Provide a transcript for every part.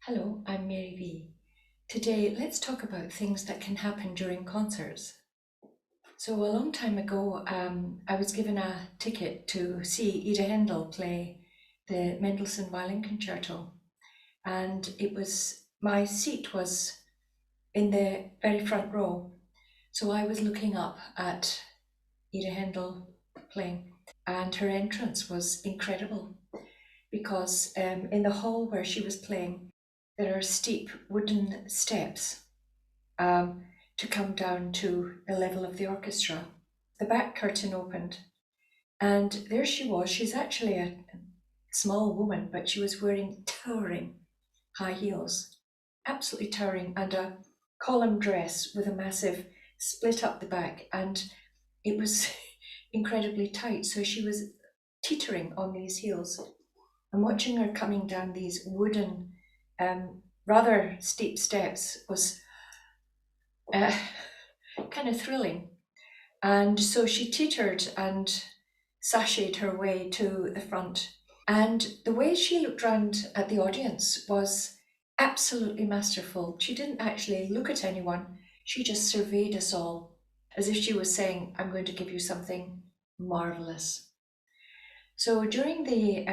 Hello, I'm Mary V. Today, let's talk about things that can happen during concerts. So, a long time ago, I was given a ticket to see Ida Haendel play the Mendelssohn Violin Concerto, and my seat was in the very front row. So, I was looking up at Ida Haendel playing, and her entrance was incredible because in the hall where she was playing, there are steep wooden steps um, to come down to the level of the orchestra. The back curtain opened, and there she was. She's actually a small woman, but she was wearing towering high heels, absolutely towering, and a column dress with a massive split up the back, and it was incredibly tight. So she was teetering on these heels. And watching her coming down these wooden, rather steep steps was uh, kind of thrilling. And so she teetered and sashayed her way to the front. And the way she looked round at the audience was absolutely masterful. She didn't actually look at anyone, she just surveyed us all as if she was saying, I'm going to give you something marvelous. So during the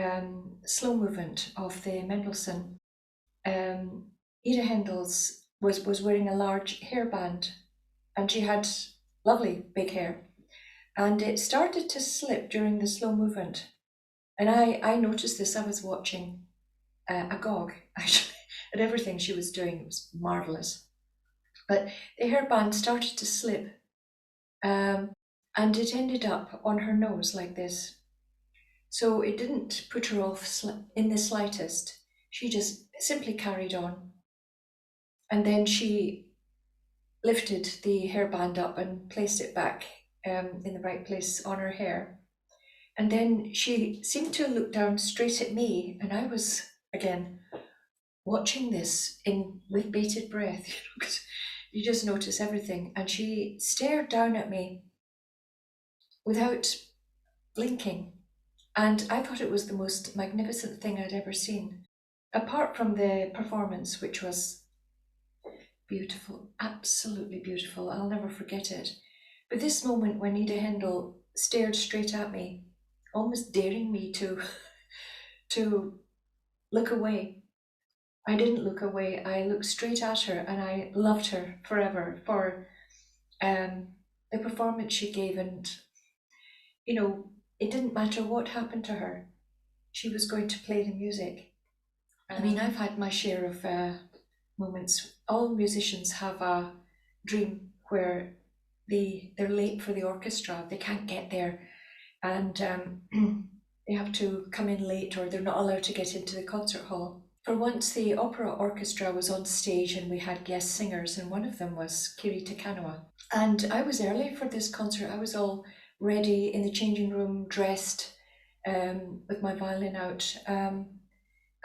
slow movement of the Mendelssohn, Ida Haendel's was wearing a large hairband, and she had lovely big hair, and it started to slip during the slow movement. And I noticed this. I was watching agog actually at everything she was doing. It was marvelous. But the hairband started to slip, um, and it ended up on her nose like this. So it didn't put her off in the slightest. She just simply carried on. And then she lifted the hairband up and placed it back in the right place on her hair. And then she seemed to look down straight at me, and I was again watching this in with bated breath, 'cause you just notice everything. And she stared down at me without blinking, and I thought it was the most magnificent thing I'd ever seen. Apart from the performance, which was beautiful, absolutely beautiful, I'll never forget it. But this moment when Ida Haendel stared straight at me, almost daring me to to look away. I didn't look away. I looked straight at her, and I loved her forever for um, the performance she gave. And it didn't matter what happened to her; she was going to play the music. I mean, I've had my share of moments. All musicians have a dream where they're late for the orchestra. They can't get there, and they have to come in late, or they're not allowed to get into the concert hall. For once, the opera orchestra was on stage, and we had guest singers, and one of them was Kiri Takanawa. And I was early for this concert. I was all ready in the changing room, dressed, with my violin out.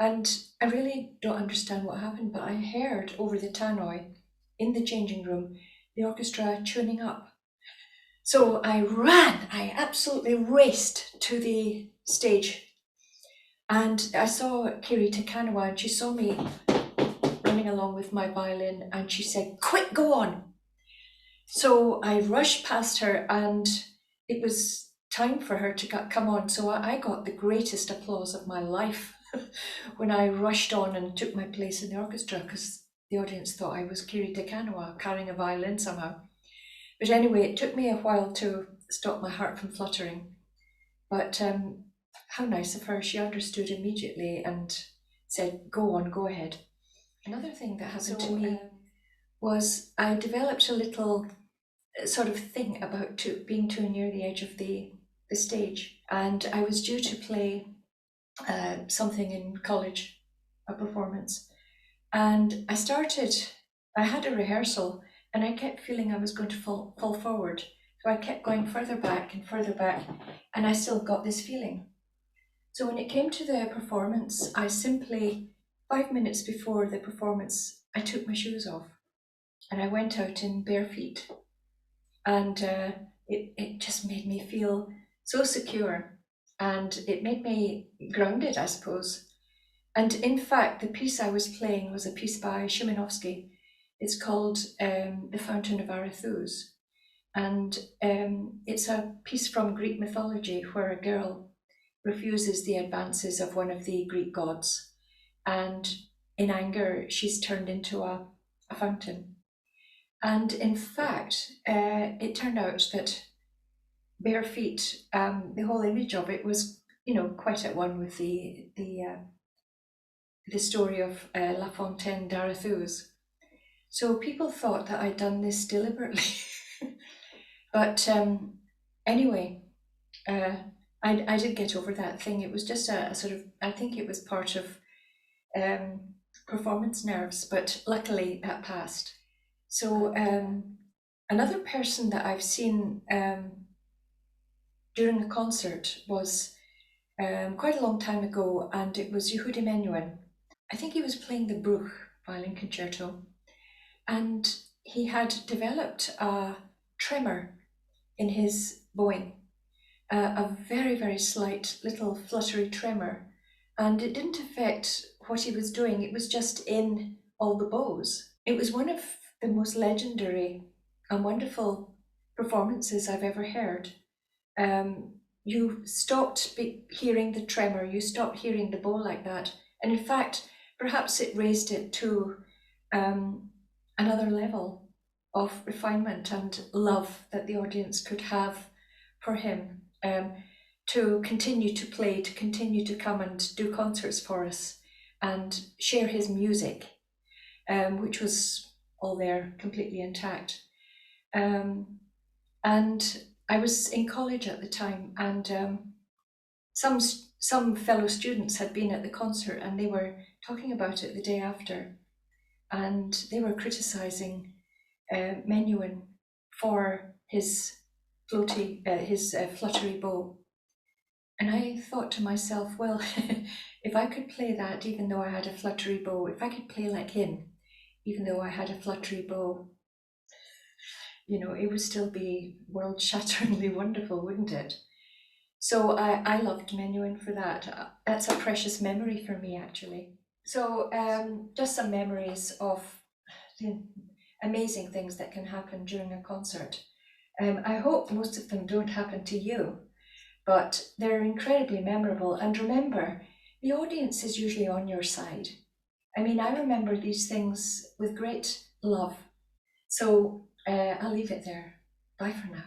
And I really don't understand what happened, but I heard over the tannoy in the changing room the orchestra tuning up. So I absolutely raced to the stage, and I saw Kiri Takanawa, and she saw me running along with my violin, and she said, "Quick, go on." So I rushed past her, and it was time for her to come on. So I got the greatest applause of my life when I rushed on and took my place in the orchestra, because the audience thought I was Kiri Takanawa carrying a violin somehow. But anyway, it took me a while to stop my heart from fluttering. But how nice of her. She understood immediately and said, "Go on, go ahead." Another thing that happened to me was I developed a little sort of thing about being too near the edge of the stage. And I was due to play something in college, a performance. And I had a rehearsal, and I kept feeling I was going to fall forward. So I kept going further back and further back, and I still got this feeling. So when it came to the performance, I simply, 5 minutes before the performance, I took my shoes off and I went out in bare feet. And it just made me feel so secure, and it made me grounded, I suppose. And in fact, the piece I was playing was a piece by Szymanowski. It's called The Fountain of Arethusa. And it's a piece from Greek mythology where a girl refuses the advances of one of the Greek gods. And in anger, she's turned into a fountain. And in fact, it turned out that bare feet, the whole image of it was, quite at one with the story of La Fontaine d'Arethusa. So people thought that I'd done this deliberately. But anyway, I did get over that thing. It was just a sort of, I think it was part of performance nerves, but luckily that passed. So another person that I've seen during a concert was quite a long time ago, and it was Yehudi Menuhin. I think he was playing the Bruch violin concerto, and he had developed a tremor in his bowing, a very, very slight little fluttery tremor. And it didn't affect what he was doing, it was just in all the bows. It was one of the most legendary and wonderful performances I've ever heard. You stopped hearing the tremor, you stopped hearing the bow like that. And in fact, perhaps it raised it to another level of refinement and love that the audience could have for him, to continue to play, to continue to come and do concerts for us and share his music, which was all there completely intact. And I was in college at the time, and some fellow students had been at the concert and they were talking about it the day after, and they were criticizing Menuhin for his fluttery bow. And I thought to myself, well, if I could play that even though I had a fluttery bow, if I could play like him, even though I had a fluttery bow, it would still be world-shatteringly wonderful, wouldn't it? So I loved Menuhin for that. That's a precious memory for me, actually. So just some memories of the amazing things that can happen during a concert. I hope most of them don't happen to you, but they're incredibly memorable. And remember, the audience is usually on your side. I mean, I remember these things with great love. So I'll leave it there. Bye for now.